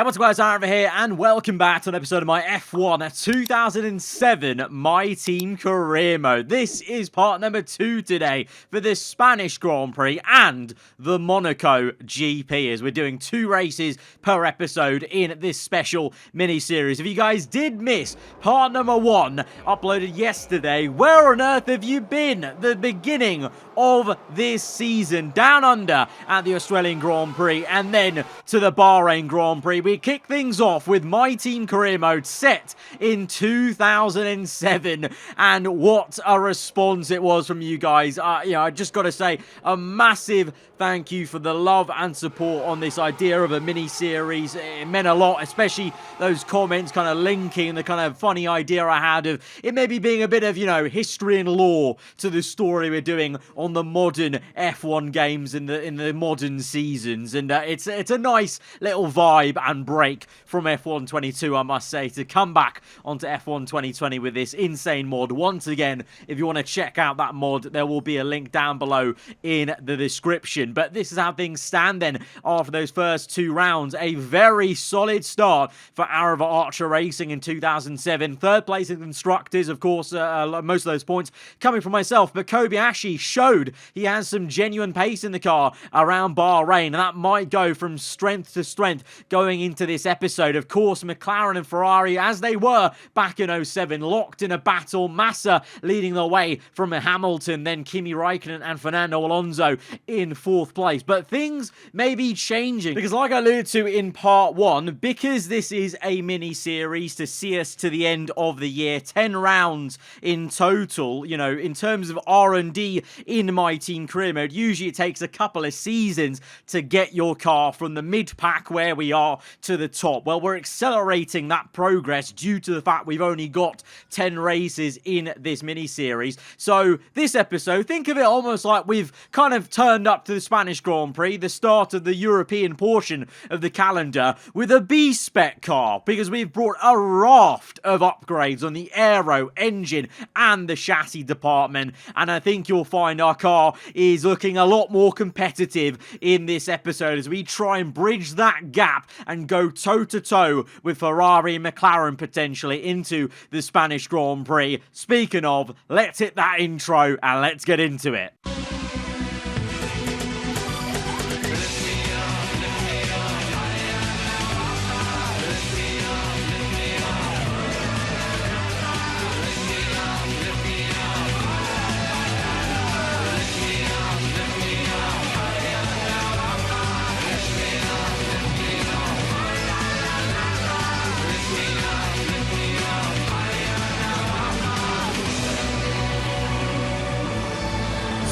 Hey, what's up guys, aarava here, and welcome back to an episode of my F1 2007 My Team Career Mode. This is part number 2 today for the Spanish Grand Prix and the Monaco GP, as we're doing 2 races per episode in this special mini-series. If you guys did miss part number 1, uploaded yesterday, where on earth have you been? The beginning of this season, down under at the Australian Grand Prix, and then to the Bahrain Grand Prix. We kick things off with My Team Career Mode set in 2007, and what a response it was from you guys. I just got to say a massive thank you for the love and support on this idea of a mini-series. It meant a lot, especially those comments kind of linking the kind of funny idea I had of it maybe being a bit of, history and lore to the story we're doing on the modern F1 games in the modern seasons. And it's a nice little vibe and break from F1 22, I must say, to come back onto F1 2020 with this insane mod. Once again, if you want to check out that mod, there will be a link down below in the description. But this is how things stand then after those first 2 rounds. A very solid start for aarava Archer Racing in 2007. Third place in constructors, of course, most of those points coming from myself. But Kobayashi showed he has some genuine pace in the car around Bahrain, and that might go from strength to strength going into this episode. Of course, McLaren and Ferrari, as they were back in 07, locked in a battle. Massa leading the way from Hamilton, then Kimi Raikkonen and Fernando Alonso in 4th place. But things may be changing, because like I alluded to in part 1, because this is a mini-series to see us to the end of the year, 10 rounds in total, in terms of R&D in My Team Career Mode, usually it takes a couple of seasons to get your car from the mid-pack where we are to the top. Well, we're accelerating that progress due to the fact we've only got 10 races in this mini-series. So this episode, think of it almost like we've kind of turned up to the Spanish Grand Prix, the start of the European portion of the calendar, with a B-SPEC car, because we've brought a raft of upgrades on the aero, engine, and the chassis department. And I think you'll find our car is looking a lot more competitive in this episode as we try and bridge that gap and go toe-to-toe with Ferrari and McLaren potentially into the Spanish Grand Prix. Speaking of, let's hit that intro and let's get into it.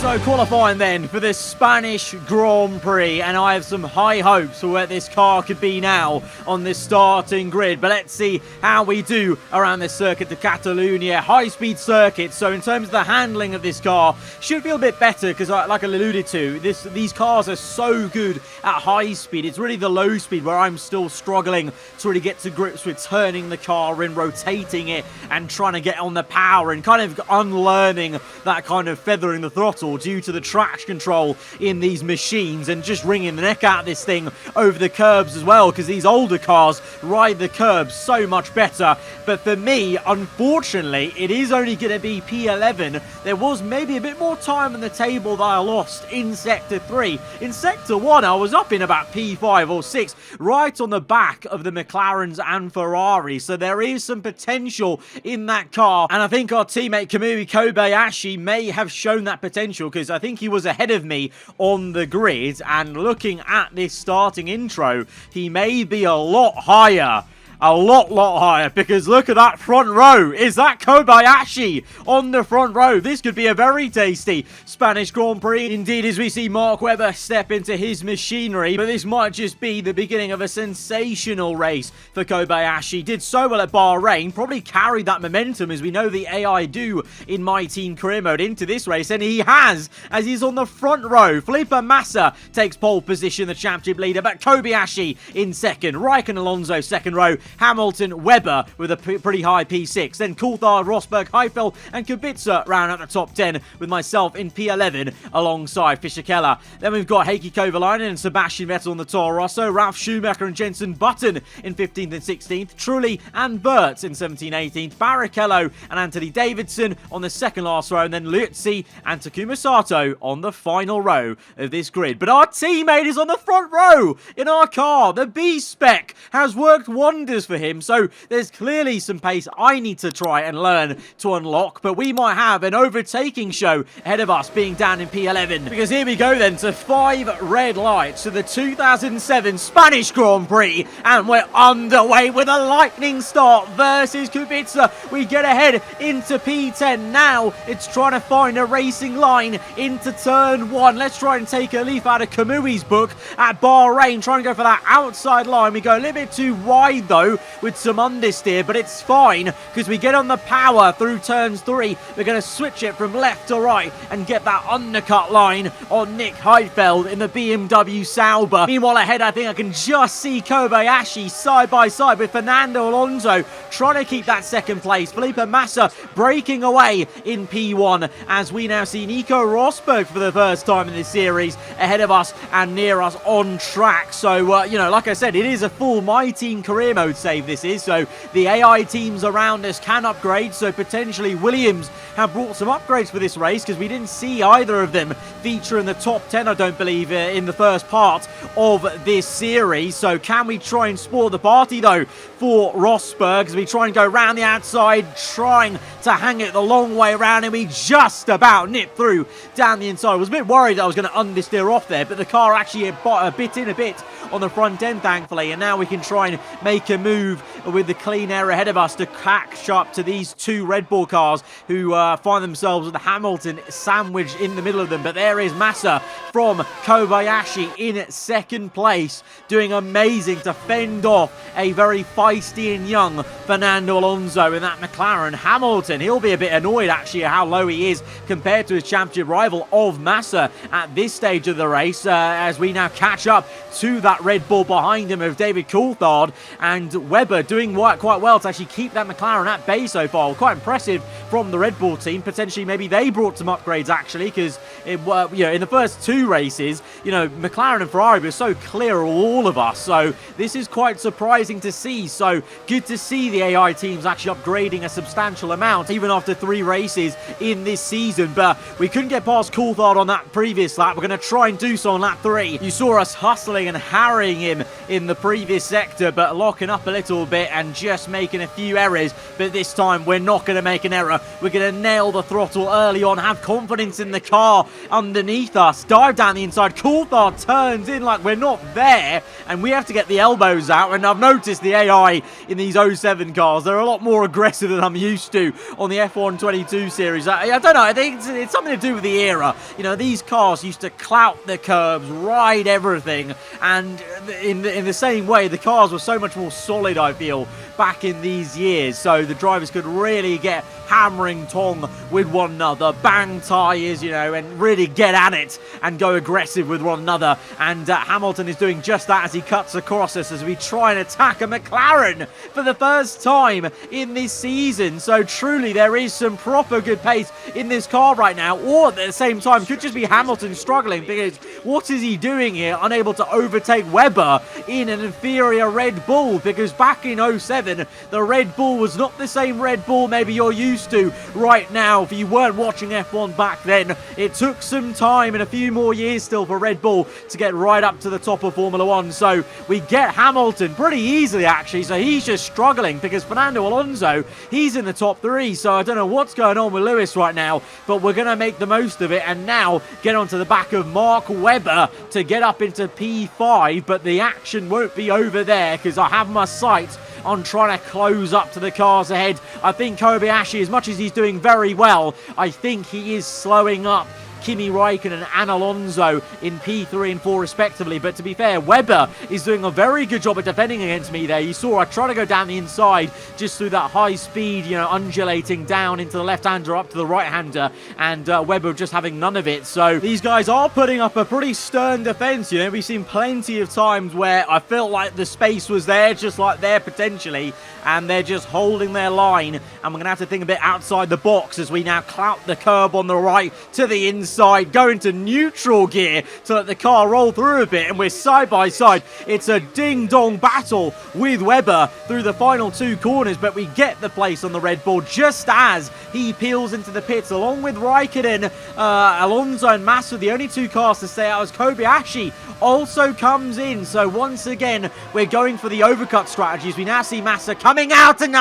So qualifying then for the Spanish Grand Prix, and I have some high hopes for where this car could be now on the starting grid. But let's see how we do around this Circuit de Catalunya, high-speed circuit. So in terms of the handling of this car, should feel a bit better because, like I alluded to, these cars are so good at high speed. It's really the low speed where I'm still struggling to really get to grips with turning the car and rotating it and trying to get on the power and kind of unlearning that kind of feathering the throttle due to the traction control in these machines, and just wringing the neck out of this thing over the curbs as well, because these older cars ride the curbs so much better. But for me, unfortunately, it is only going to be P11. There was maybe a bit more time on the table that I lost in Sector 3. In Sector 1, I was up in about P5 or 6, right on the back of the McLarens and Ferraris. So there is some potential in that car, and I think our teammate Kamui Kobayashi may have shown that potential, because I think he was ahead of me on the grid, and looking at this starting intro, he may be a lot higher. A lot higher, because look at that front row. Is that Kobayashi on the front row? This could be a very tasty Spanish Grand Prix indeed, as we see Mark Webber step into his machinery. But this might just be the beginning of a sensational race for Kobayashi. Did so well at Bahrain, probably carried that momentum, as we know the AI do in My Team Career Mode, into this race, and he has, as he's on the front row. Felipe Massa takes pole position, the championship leader, but Kobayashi in second. Raikkonen Alonso second row, Hamilton, Webber with a pretty high P6. Then Coulthard, Rosberg, Heifel, and Kubica round out the top 10 with myself in P11 alongside Fischer-Keller. Then we've got Heikki Kovalainen and Sebastian Vettel on the Toro Rosso, Ralf Schumacher and Jenson Button in 15th and 16th, Trulli and Burt in 17th, 18th, Barrichello and Anthony Davidson on the second last row, and then Liuzzi and Takuma Sato on the final row of this grid. But our teammate is on the front row in our car. The B-SPEC has worked wonders for him, so there's clearly some pace I need to try and learn to unlock, but we might have an overtaking show ahead of us being down in P11. Because here we go then to 5 red lights to the 2007 Spanish Grand Prix, and we're underway with a lightning start versus Kubica. We get ahead into P10 now. It's trying to find a racing line into turn 1. Let's try and take a leaf out of Kamui's book at Bahrain, trying to go for that outside line. We go a little bit too wide though with some understeer, but it's fine because we get on the power through turns 3. We're going to switch it from left to right and get that undercut line on Nick Heidfeld in the BMW Sauber. Meanwhile ahead, I think I can just see Kobayashi side by side with Fernando Alonso trying to keep that second place. Felipe Massa breaking away in P1 as we now see Nico Rosberg for the first time in this series ahead of us and near us on track. So, you know, like I said, it is a full My Team career mode save this is, so the AI teams around us can upgrade, so potentially Williams have brought some upgrades for this race because we didn't see either of them feature in the top 10, I don't believe, in the first part of this series. So can we try and spoil the party though for Rosberg as we try and go around the outside, trying to hang it the long way around, and we just about nip through down the inside. I was a bit worried that I was going to understeer off there, but the car actually bit in a bit on the front end thankfully, and now we can try and make a move with the clean air ahead of us to catch up to these 2 Red Bull cars who find themselves with the Hamilton sandwich in the middle of them. But there is Massa from Kobayashi in second place, doing amazing to fend off a very feisty and young Fernando Alonso in that McLaren. Hamilton, he'll be a bit annoyed actually at how low he is compared to his championship rival of Massa at this stage of the race, as we now catch up to that Red Bull behind him of David Coulthard, and Webber doing quite well to actually keep that McLaren at bay so far. Quite impressive from the Red Bull team. Potentially maybe they brought some upgrades actually, because you know, in the first 2 races, you know, McLaren and Ferrari were so clear of all of us, so this is quite surprising to see. So good to see the AI teams actually upgrading a substantial amount even after 3 races in this season. But we couldn't get past Coulthard on that previous lap. We're going to try and do so on lap 3. You saw us hustling and harrying him in the previous sector, but locking up a little bit and just making a few errors. But this time we're not going to make an error. We're going to nail the throttle early on, have confidence in the car underneath us, dive down the inside. Coulthard turns in like we're not there, and we have to get the elbows out. And I've noticed the AI in these 07 cars, they're a lot more aggressive than I'm used to on the F1 22 series. I don't know, I think it's something to do with the era. You know, these cars used to clout the curbs, ride everything, and in the same way, the cars were so much more solid, I feel, back in these years, so the drivers could really get hammering tong with one another, bang tyres, you know, and really get at it and go aggressive with one another. And Hamilton is doing just that as he cuts across us as we try and attack a McLaren for the first time in this season. So truly there is some proper good pace in this car right now, or at the same time could just be Hamilton struggling, because what is he doing here, unable to overtake Webber in an inferior Red Bull? Because back in 07 the Red Bull was not the same Red Bull maybe you're used to right now. If you weren't watching F1 back then, it took some time and a few more years still for Red Bull to get right up to the top of Formula 1. So we get Hamilton pretty easily actually, so he's just struggling because Fernando Alonso, he's in the top 3, so I don't know what's going on with Lewis right now, but we're going to make the most of it and now get onto the back of Mark Webber to get up into P5, but the action won't be over there because I have my sights on trying to close up to the cars ahead. I think Kobayashi, as much as he's doing very well, I think he is slowing up, Kimi Räikkönen and Alonso in P3 and 4 respectively. But to be fair, Webber is doing a very good job at defending against me there. You saw I try to go down the inside just through that high speed, you know, undulating down into the left-hander up to the right-hander, and Webber just having none of it. So these guys are putting up a pretty stern defense. You know, we've seen plenty of times where I felt like the space was there, just like there potentially, and they're just holding their line, and we're going to have to think a bit outside the box as we now clout the curb on the right to the inside, go into neutral gear to let the car roll through a bit, and we're side by side. It's a ding-dong battle with Webber through the final 2 corners, but we get the place on the Red Bull just as he peels into the pits along with Räikkönen, Alonso and Massa, the only 2 cars to stay out, as Kobayashi also comes in. So once again, we're going for the overcut strategies. We now see Massa coming out, and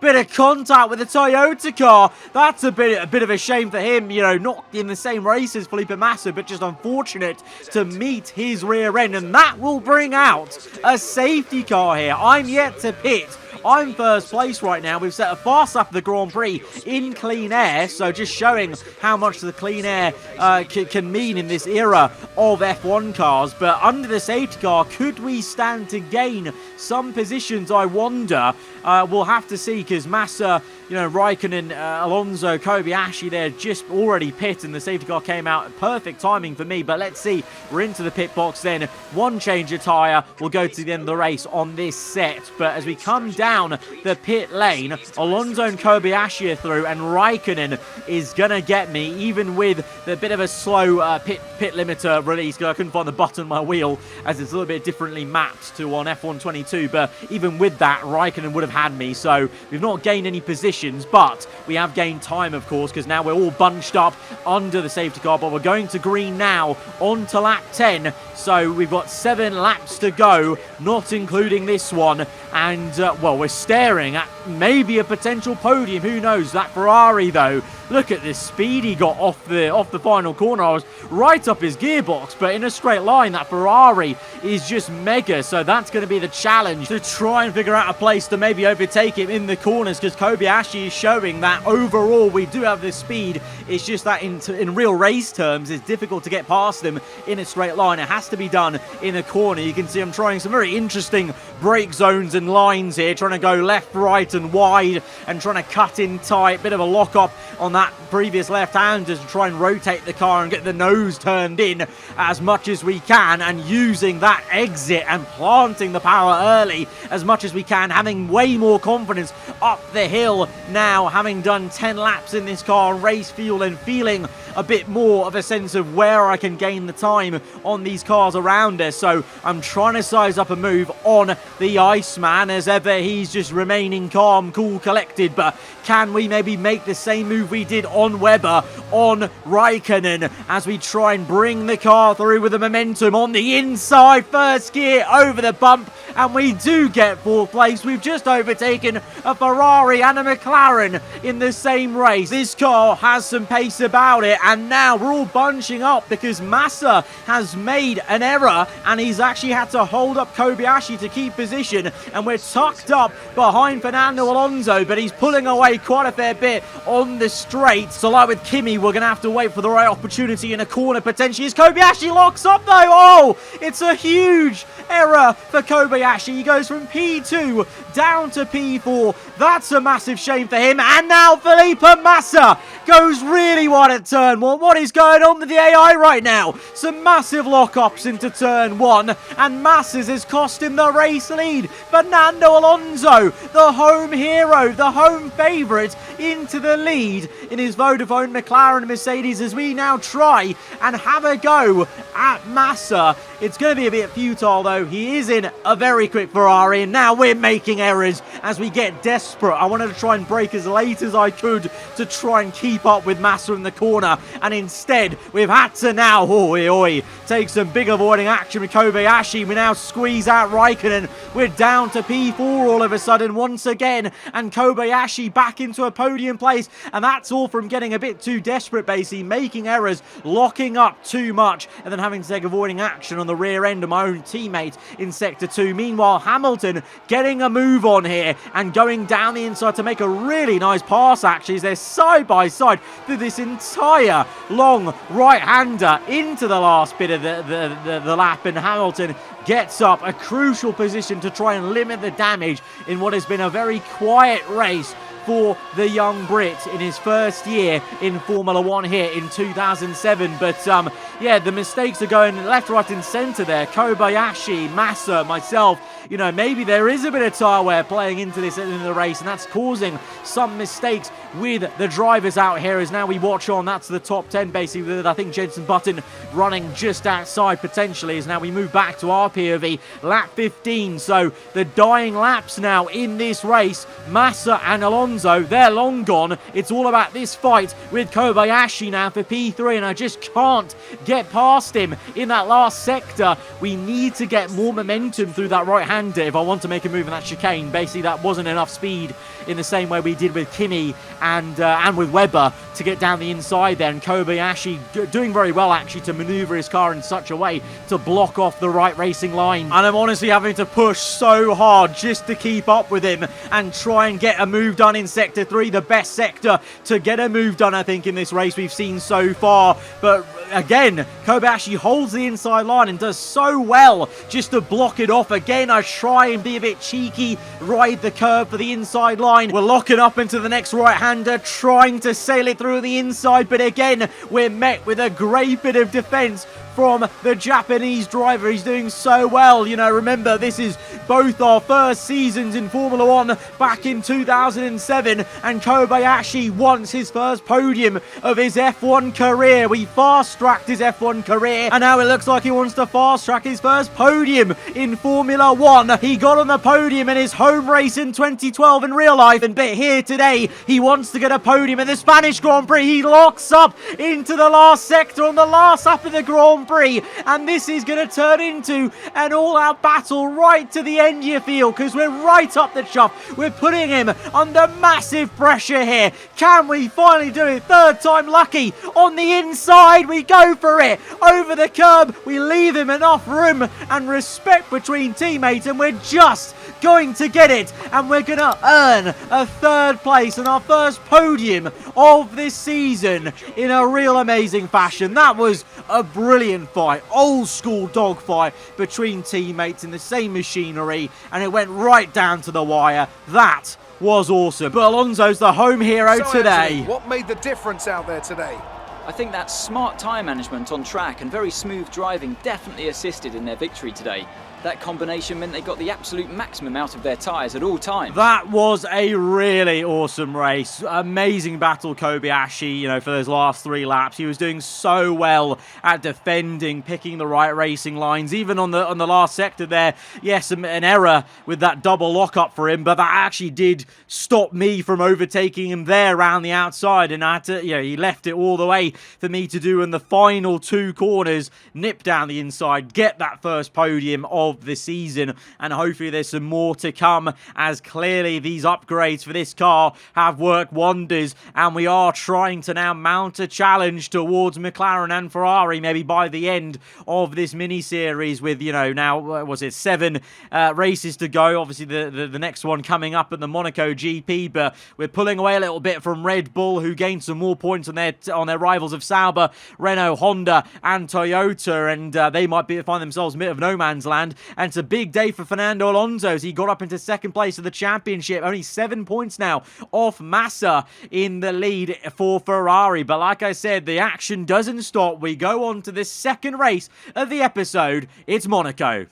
bit of contact with the Toyota car. That's a bit of a shame for him, you know, not in the same race as Felipe Massa, but just unfortunate to meet his rear end, and that will bring out a safety car here. I'm yet to pit. I'm first place right now. We've set a fast lap of the Grand Prix in clean air, so just showing how much the clean air can mean in this era of F1 cars. But under the safety car, could we stand to gain some positions, I wonder? We'll have to see, because Massa, you know, Räikkönen, Alonso, Kobayashi, they're just already pit, and the safety car came out at perfect timing for me. But let's see, we're into the pit box then. 1 change of tyre will go to the end of the race on this set. But as we come down the pit lane, Alonso and Kobayashi are through, and Räikkönen is going to get me, even with the bit of a slow pit limiter release, because I couldn't find the button on my wheel, as it's a little bit differently mapped to on F1 22. But even with that, Räikkönen would have had me. So we've not gained any positions, but we have gained time, of course, because now we're all bunched up under the safety car. But we're going to green now on to lap 10. So we've got 7 laps to go, not including this one. And, well, we're staring at maybe a potential podium. Who knows? That Ferrari, though, look at this speed he got off the final corner. I was right up his gearbox, but in a straight line, that Ferrari is just mega. So that's going to be the challenge, to try and figure out a place to maybe overtake him in the corners, because Kobayashi is showing that overall we do have this speed. It's just that in real race terms, it's difficult to get past them in a straight line. It has to be done in a corner. You can see I'm trying some very interesting brake zones and lines here, trying to go left, right and wide, and trying to cut in tight. Bit of a lock up on that previous left-hander to try and rotate the car and get the nose turned in as much as we can, and using that exit and planting the power early as much as we can, having way more confidence up the hill now, having done 10 laps in this car on race fuel, and feeling a bit more of a sense of where I can gain the time on these cars around us. So I'm trying to size up a move on the Iceman. As ever, he's just remaining calm, cool, collected. But can we maybe make the same move we did on Webber, on Räikkönen, as we try and bring the car through with the momentum on the inside, first gear over the bump, and we do get 4th place. We've just overtaken a Ferrari and a McLaren in the same race. This car has some pace about it, and now we're all bunching up because Massa has made an error, and he's actually had to hold up Kobayashi to keep position, and we're tucked up behind Fernando Alonso, but he's pulling away quite a fair bit on the straight. So like with Kimi, we're going to have to wait for the right opportunity in a corner potentially, as Kobayashi locks up though. Oh, it's a huge error for Kobayashi. He goes from P2 down to P4. That's a massive shame for him. And now Felipe Massa goes really wide at turn 1. What is going on with the AI right now? Some massive lock-ups into turn 1, and Massa's has cost him the race lead. Fernando Alonso, the home hero, the home favourite, into the lead in his Vodafone McLaren Mercedes, as we now try and have a go at Massa. It's going to be a bit futile though. He is in a very quick Ferrari, and now we're making errors as we get desperate. I wanted to try and brake as late as I could to try and keep up with Massa in the corner, and instead we've had to now take some big avoiding action with Kobayashi. We now squeeze out Räikkönen. We're down to P4 all of a sudden once again, and Kobayashi back into a podium place, and that's all from getting a bit too desperate, basically making errors, locking up too much, and then having to take avoiding action on the rear end of my own teammate in Sector 2. Meanwhile, Hamilton getting a move on here and going down the inside to make a really nice pass, actually, as they're side by side. inside through this entire long right-hander into the last bit of the lap, and Hamilton gets up a crucial position to try and limit the damage in what has been a very quiet race for the young Brit in his first year in Formula 1 here in 2007. But yeah, the mistakes are going left, right and centre there. Kobayashi, Massa, myself, you know, maybe there is a bit of tyre wear playing into this in the race, and that's causing some mistakes with the drivers out here as now we watch on. That's the top 10 basically, with I think Jenson Button running just outside potentially, as now we move back to our POV, lap 15. So the dying laps now in this race, Massa and Alonso, they're long gone. It's all about this fight with Kobayashi now for P3, and I just can't get past him in that last sector. We need to get more momentum through that right-hander if I want to make a move in that chicane. Basically, that wasn't enough speed in the same way we did with Kimi and with Webber to get down the inside there, and Kobayashi doing very well actually to maneuver his car in such a way to block off the right racing line. And I'm honestly having to push so hard just to keep up with him and try and get a move done in Sector 3, the best sector to get a move done I think in this race we've seen so far. But again, Kobayashi holds the inside line and does so well just to block it off. Again, I try and be a bit cheeky, ride the curve for the inside line. We're locking up into the next right-hander, trying to sail it through the inside, but again, we're met with a great bit of defense from the Japanese driver. He's doing so well. You know, remember, this is both our first seasons in Formula 1 back in 2007, and Kobayashi wants his first podium of his F1 career. We fast-tracked his F1 career, and now it looks like he wants to fast-track his first podium in Formula 1. He got on the podium in his home race in 2012 in real life, and but here today, he wants to get a podium in the Spanish Grand Prix. He locks up into the last sector on the last lap of the Grand Prix, and this is going to turn into an all-out battle right to the end, you feel, because we're right up the chuff. We're putting him under massive pressure here. Can we finally do it? Third time lucky. On the inside, we go for it. Over the curb, we leave him enough room and respect between teammates, and we're just going to get it, and we're going to earn a third place and our first podium of this season in a real amazing fashion. That was a brilliant fight, old school dogfight between teammates in the same machinery, and it went right down to the wire. That was awesome. But Alonso's the home hero today. Anthony, what made the difference out there today? I think that smart tyre management on track and very smooth driving definitely assisted in their victory today. That combination meant they got the absolute maximum out of their tyres at all times. That was a really awesome race. Amazing battle, Kobayashi, you know, for those last 3 laps. He was doing so well at defending, picking the right racing lines. Even on the last sector there, yes, an error with that double lockup for him, but that actually did stop me from overtaking him there around the outside, and I had to, you know, he left it all the way for me to do in the final 2 corners, nip down the inside, get that first podium of the season, and hopefully there's some more to come, as clearly these upgrades for this car have worked wonders, and we are trying to now mount a challenge towards McLaren and Ferrari maybe by the end of this mini-series with, you know, now, was it 7 races to go, obviously the next one coming up at the Monaco GP, but we're pulling away a little bit from Red Bull, who gained some more points on their rivals of Sauber, Renault, Honda and Toyota, and they might find themselves a bit of no man's land. And it's a big day for Fernando Alonso as he got up into second place of the championship. Only 7 points now off Massa in the lead for Ferrari. But like I said, the action doesn't stop. We go on to the second race of the episode. It's Monaco.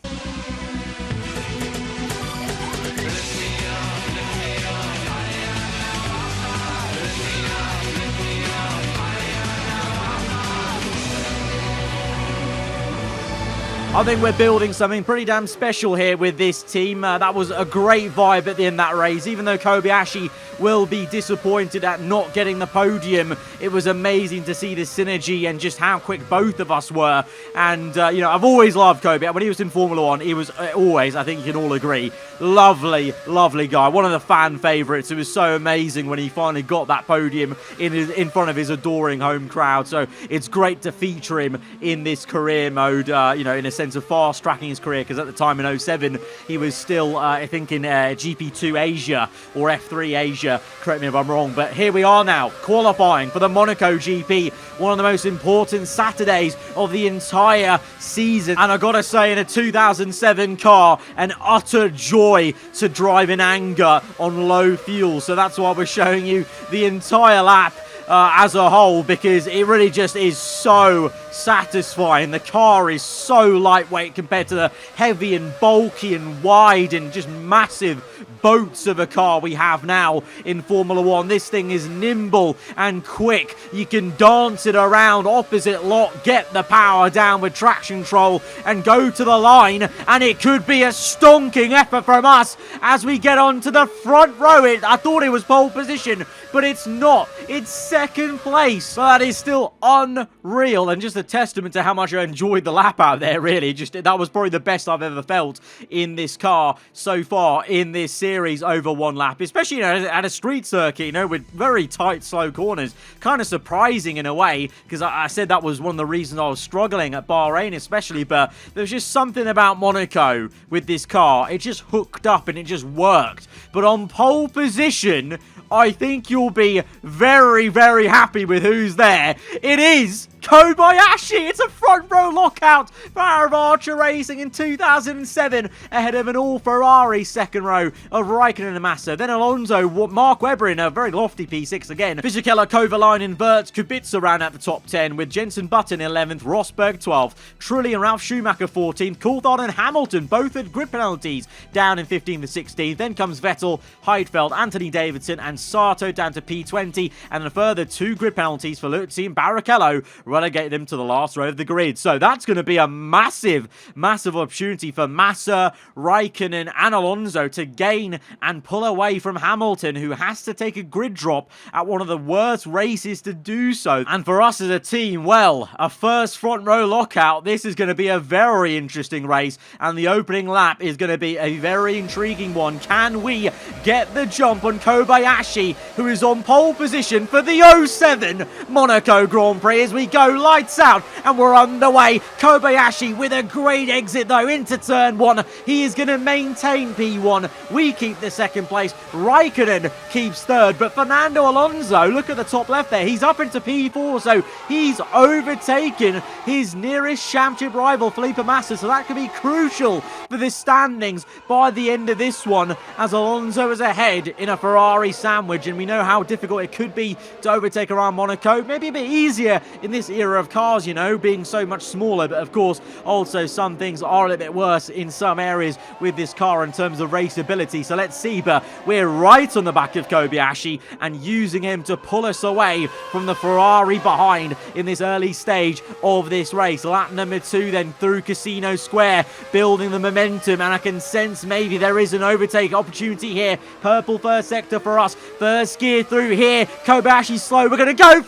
I think we're building something pretty damn special here with this team. That was a great vibe at the end of that race. Even though Kobayashi will be disappointed at not getting the podium, it was amazing to see the synergy and just how quick both of us were. And, you know, I've always loved Kobayashi. When he was in Formula 1, he was always, I think you can all agree, lovely, lovely guy. One of the fan favourites. It was so amazing when he finally got that podium in front of his adoring home crowd. So it's great to feature him in this career mode, you know, in a sense sense of fast-tracking his career, because at the time in 07, he was still, I think, in GP2 Asia or F3 Asia. Correct me if I'm wrong, but here we are now, qualifying for the Monaco GP, one of the most important Saturdays of the entire season. And I gotta say, in a 2007 car, an utter joy to drive in anger on low fuel. So that's why we're showing you the entire lap as a whole, because it really just is so satisfying. The car is so lightweight compared to the heavy and bulky and wide and just massive boats of a car we have now in Formula 1. This thing is nimble and quick. You can dance it around opposite lock, get the power down with traction control and go to the line, and it could be a stonking effort from us as we get onto the front row. I thought it was pole position, but it's not. It's second place. So that is still unreal, and just a testament to how much I enjoyed the lap out there, really. That was probably the best I've ever felt in this car so far in this series over one lap, especially, you know, at a street circuit, you know, with very tight, slow corners. Kind of surprising in a way, because I said that was one of the reasons I was struggling at Bahrain especially, but there's just something about Monaco with this car. It just hooked up and it just worked. But on pole position, I think you'll be very, very happy with who's there. It is Kobayashi. It's a front row lockout for Archer Racing in 2007, ahead of an all Ferrari second row of Raikkonen and Massa. Then Alonso, Mark Webber in a very lofty P6 again. Fisichella, Kovalainen, Burt, Kubica around at the top 10, with Jenson Button 11th, Rosberg 12th, Trulli and Ralf Schumacher 14th, Coulthard and Hamilton both had grid penalties down in 15th to 16th. Then comes Vettel, Heidfeld, Anthony Davidson and Sato down to P20, and a further 2 grid penalties for Luzzi and Barrichello relegate them to the last row of the grid. So that's going to be a massive, massive opportunity for Massa, Raikkonen and Alonso to gain and pull away from Hamilton, who has to take a grid drop at one of the worst races to do so. And for us as a team, well, a first front row lockout. This is going to be a very interesting race, and the opening lap is going to be a very intriguing one. Can we get the jump on Kobayashi, who is on pole position for the 07 Monaco Grand Prix, as we go lights out and we're underway. Kobayashi with a great exit though into turn 1. He is going to maintain P1. We keep the second place. Raikkonen keeps third, but Fernando Alonso, look at the top left there, he's up into P4, so he's overtaken his nearest championship rival Felipe Massa, so that could be crucial for the standings by the end of this one, as Alonso is ahead in a Ferrari sandwich, and we know how difficult it could be to overtake around Monaco. Maybe a bit easier in this era of cars, you know, being so much smaller, but of course also some things are a little bit worse in some areas with this car in terms of raceability. So let's see, but we're right on the back of Kobayashi and using him to pull us away from the Ferrari behind in this early stage of this race. Lap number 2 then through Casino Square, building the momentum, and I can sense maybe there is an overtake opportunity here. Purple first sector for us, first gear through here. Kobayashi slow, we're going to go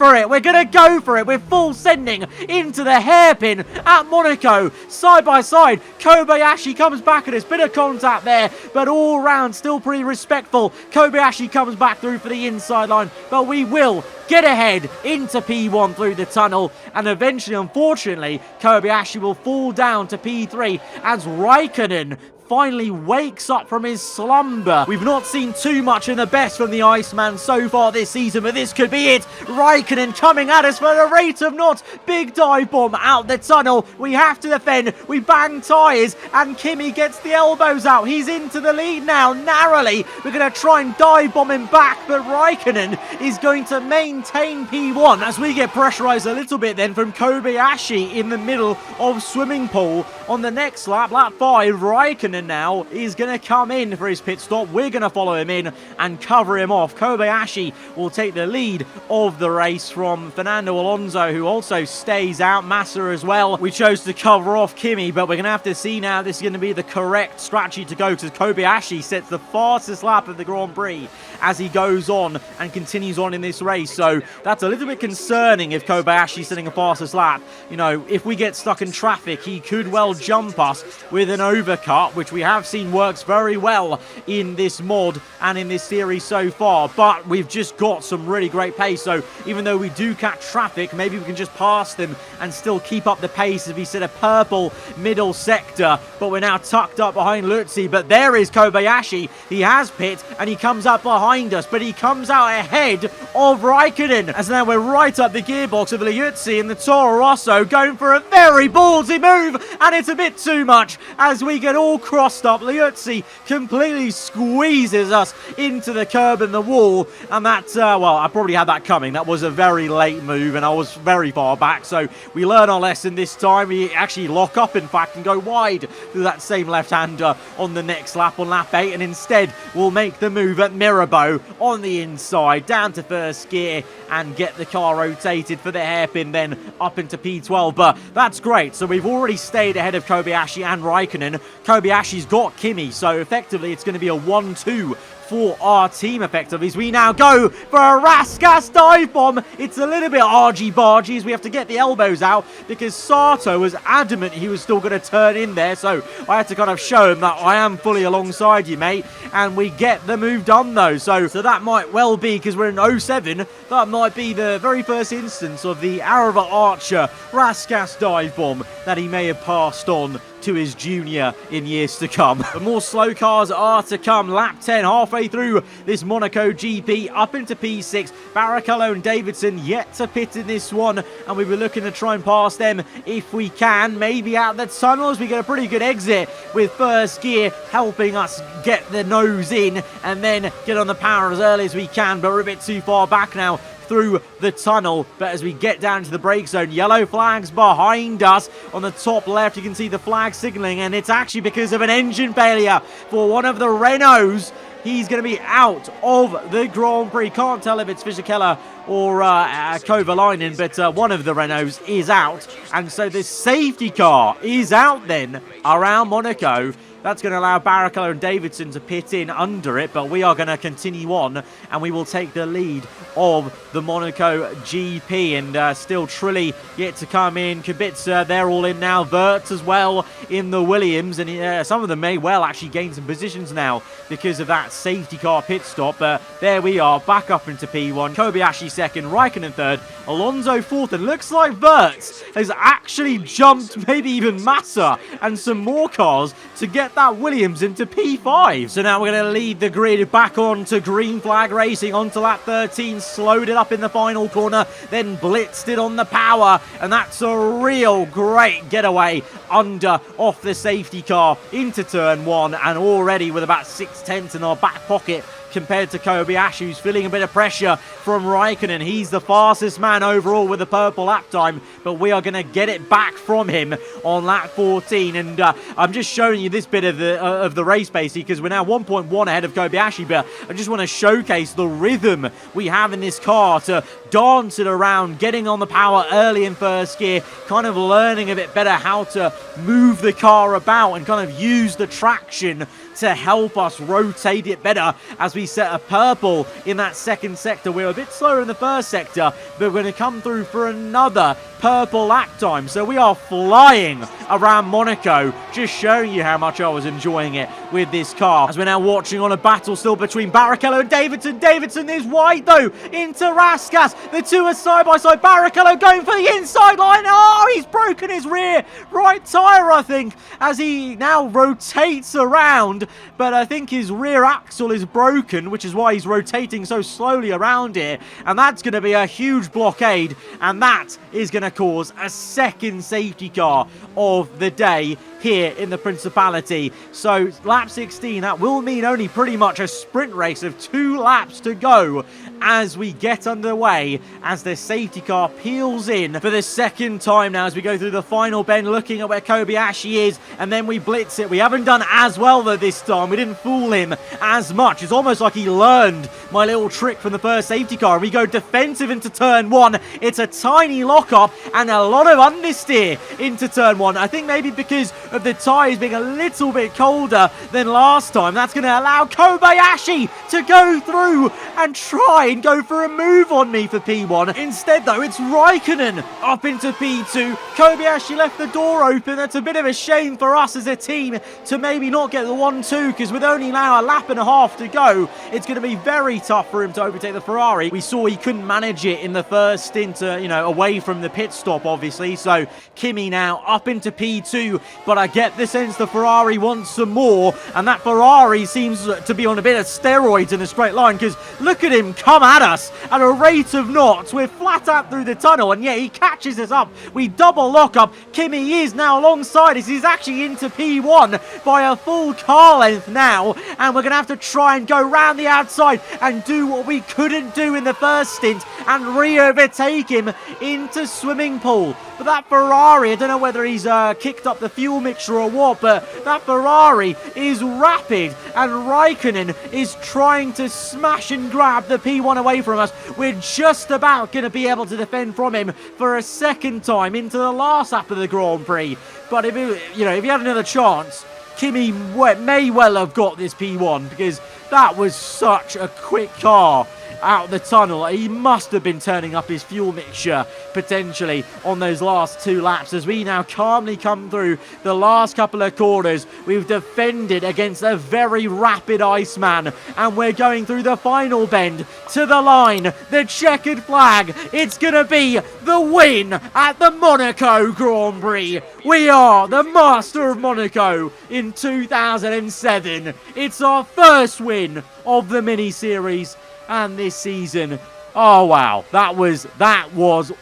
for it, we're full sending into the hairpin at Monaco. Side by side, Kobayashi comes back at us, bit of contact there, but all round still pretty respectful. Kobayashi comes back through for the inside line, but we will get ahead into P1 through the tunnel, and eventually, unfortunately, Kobayashi will fall down to P3 as Raikkonen finally wakes up from his slumber. We've not seen too much in the best from the Iceman so far this season, but this could be it. Raikkonen coming at us for a rate of knots. Big dive bomb out the tunnel. We have to defend. We bang tyres, and Kimi gets the elbows out. He's into the lead now, narrowly. We're going to try and dive bomb him back, but Raikkonen is going to maintain P1 as we get pressurized a little bit then from Kobayashi in the middle of swimming pool. On the next lap, lap 5, Raikkonen now is going to come in for his pit stop. We're going to follow him in and cover him off. Kobayashi will take the lead of the race from Fernando Alonso, who also stays out. Massa as well. We chose to cover off Kimi, but we're going to have to see now this is going to be the correct strategy to go, because Kobayashi sets the fastest lap of the Grand Prix as he goes on and continues on in this race. So that's a little bit concerning if Kobayashi's setting a fastest lap. You know, if we get stuck in traffic, he could well jump us with an overcut, which which we have seen works very well in this mod and in this series so far. But we've just got some really great pace, so even though we do catch traffic, maybe we can just pass them and still keep up the pace as we set a purple middle sector. But we're now tucked up behind Lutzi, but there is Kobayashi. He has pit and he comes up behind us, but he comes out ahead of Raikkonen, as now we're right up the gearbox of Liuzzi and the Toro Rosso going for a very ballsy move, and it's a bit too much as we get all crossed up. Liuzzi completely squeezes us into the curb and the wall, and that's, well, I probably had that coming. That was a very late move, and I was very far back, so we learn our lesson this time. We actually lock up, in fact, and go wide through that same left-hander on the next lap, on lap 8, and instead we'll make the move at Mirabeau on the inside, down to first gear, and get the car rotated for the hairpin, then up into P12. But that's great. So we've already stayed ahead of Kobayashi and Raikkonen. Kobayashi's got Kimi, so effectively it's going to be a 1-2 for our team effectively, as we now go for a Raskas dive bomb. It's a little bit argy-bargy as we have to get the elbows out because Sato was adamant he was still going to turn in there, so I had to kind of show him that I am fully alongside you, mate, and we get the move done though. So that might well be, because we're in 07, that might be the very first instance of the aarava Archer Raskas dive bomb that he may have passed on to his junior in years to come. But more slow cars are to come. Lap 10, halfway through this Monaco GP, up into P6. Barrichello and Davidson yet to pit in this one, and we were looking to try and pass them if we can. Maybe out the tunnels, we get a pretty good exit with first gear helping us get the nose in and then get on the power as early as we can, but we're a bit too far back now through the tunnel. But as we get down to the brake zone, yellow flags behind us. On the top left, you can see the flag signaling, and it's actually because of an engine failure for one of the Renaults. He's going to be out of the Grand Prix. Can't tell if it's Fisichella or Kovalainen, but one of the Renaults is out. And so the safety car is out then around Monaco. That's going to allow Barrichello and Davidson to pit in under it, but we are going to continue on, and we will take the lead of the Monaco GP. And still Trilly yet to come in. Kubica, they're all in now. Wirtz as well in the Williams, and some of them may well actually gain some positions now because of that safety car pit stop. But there we are, back up into P1. Kobayashi second, Raikkonen third, Alonso fourth, and looks like Wirtz has actually jumped maybe even Massa and some more cars to get that Williams into P5. So now we're going to lead the grid back on to green flag racing onto lap 13, slowed it up in the final corner, then blitzed it on the power, and that's a real great getaway under off the safety car into turn 1, and already with about 6/10 in our back pocket compared to Kobayashi, who's feeling a bit of pressure from Raikkonen. He's the fastest man overall with a purple lap time, but we are going to get it back from him on lap 14. And I'm just showing you this bit of the race basically because we're now 1.1 ahead of Kobayashi, but I just want to showcase the rhythm we have in this car to dance it around, getting on the power early in first gear, kind of learning a bit better how to move the car about and kind of use the traction to help us rotate it better as we set a purple in that second sector. We're a bit slower in the first sector, but we're going to come through for another purple lap time. So we are flying around Monaco, just showing you how much I was enjoying it with this car. As we're now watching on a battle still between Barrichello and Davidson. Davidson is wide though into Raskas. The two are side by side. Barrichello going for the inside line. Oh, he's broken his rear right tyre, I think, as he now rotates around. But I think his rear axle is broken, which is why he's rotating so slowly around here. And that's going to be a huge blockade. And that is going to cause a second safety car of the day here in the Principality. So lap 16, that will mean only pretty much a sprint race of 2 laps to go as we get underway, as the safety car peels in for the second time now as we go through the final bend, looking at where Kobayashi is, and then we blitz it. We haven't done as well though this time. We didn't fool him as much. It's almost like he learned my little trick from the first safety car. We go defensive into turn 1. It's a tiny lockup, and a lot of understeer into turn 1. I think maybe because of the tyres being a little bit colder than last time, that's going to allow Kobayashi to go through and try and go for a move on me for P1. Instead, though, it's Raikkonen up into P2. Kobayashi left the door open. That's a bit of a shame for us as a team to maybe not get the 1-2, because with only now a lap and a half to go, it's going to be very tough for him to overtake the Ferrari. We saw he couldn't manage it in the first stint, away from the pit stop, obviously. So Kimi now up into P2, but I get the sense the Ferrari wants some more, and that Ferrari seems to be on a bit of steroids in a straight line, because look at him come at us at a rate of knots. We're flat out through the tunnel, and yet he catches us up. We double lock up. Kimi is now alongside us. He's actually into P1 by a full car length now, and we're going to have to try and go round the outside and do what we couldn't do in the first stint and re-overtake him into swimming pool. But that Ferrari, I don't know whether he's kicked up the fuel mixture or what, but that Ferrari is rapid, and Raikkonen is trying to smash and grab the P1 away from us. We're just about going to be able to defend from him for a second time into the last lap of the Grand Prix. But if he had another chance, Kimi may well have got this P1, because that was such a quick car out the tunnel. He must have been turning up his fuel mixture potentially on those last 2 laps. As we now calmly come through the last couple of corners, we've defended against a very rapid Iceman, and we're going through the final bend to the line, the checkered flag. It's gonna be the win at the Monaco Grand Prix. We are the Master of Monaco in 2007. It's our first win of the mini-series and this season. Oh wow, that was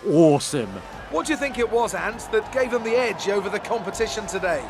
awesome. What do you think it was, Ant, that gave them the edge over the competition today?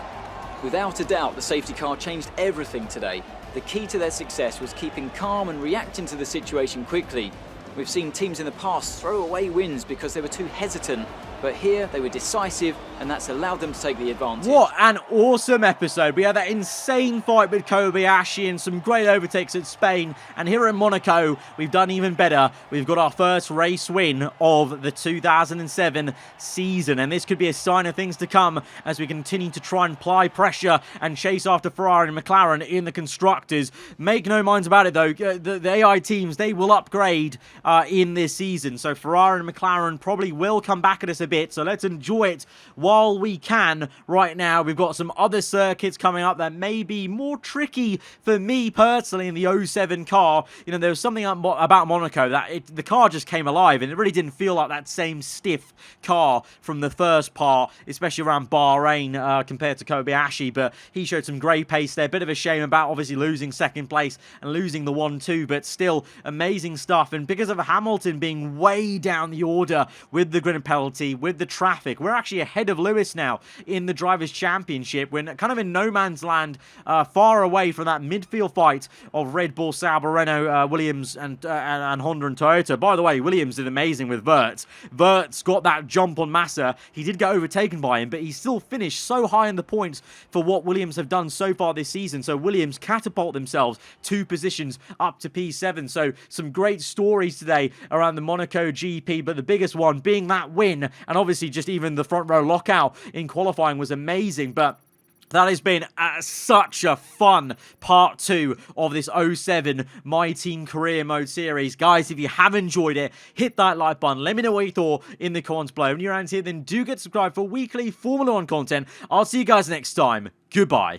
Without a doubt, the safety car changed everything today. The key to their success was keeping calm and reacting to the situation quickly. We've seen teams in the past throw away wins because they were too hesitant, but here they were decisive, and that's allowed them to take the advantage. What an awesome episode. We had that insane fight with Kobayashi and some great overtakes at Spain, and here in Monaco we've done even better. We've got our first race win of the 2007 season, and this could be a sign of things to come as we continue to try and apply pressure and chase after Ferrari and McLaren in the constructors. Make no minds about it though, the AI teams, they will upgrade in this season, so Ferrari and McLaren probably will come back at us a bit, so let's enjoy it while we can. Right now we've got some other circuits coming up that may be more tricky for me personally in the 07 car. There was something about Monaco that the car just came alive, and it really didn't feel like that same stiff car from the first part, especially around Bahrain compared to Kobayashi, but he showed some great pace there. Bit of a shame about obviously losing second place and losing the 1-2, but still amazing stuff. And because of Hamilton being way down the order with the grid penalty, with the traffic, we're actually ahead of Lewis now in the Drivers' Championship. We're kind of in no man's land, far away from that midfield fight of Red Bull, Sauber, Renault, Williams, and Honda and Toyota. By the way, Williams did amazing with Wirtz. Wirtz got that jump on Massa. He did get overtaken by him, but he still finished so high in the points for what Williams have done so far this season. So Williams catapult themselves 2 positions up to P7. So some great stories today around the Monaco GP, but the biggest one being that win. And obviously just even the front row lockout in qualifying was amazing. But that has been such a fun part 2 of this 07 My Team Career Mode series. Guys, if you have enjoyed it, hit that like button. Let me know what you thought in the comments below. When you're around here, then do get subscribed for weekly Formula 1 content. I'll see you guys next time. Goodbye.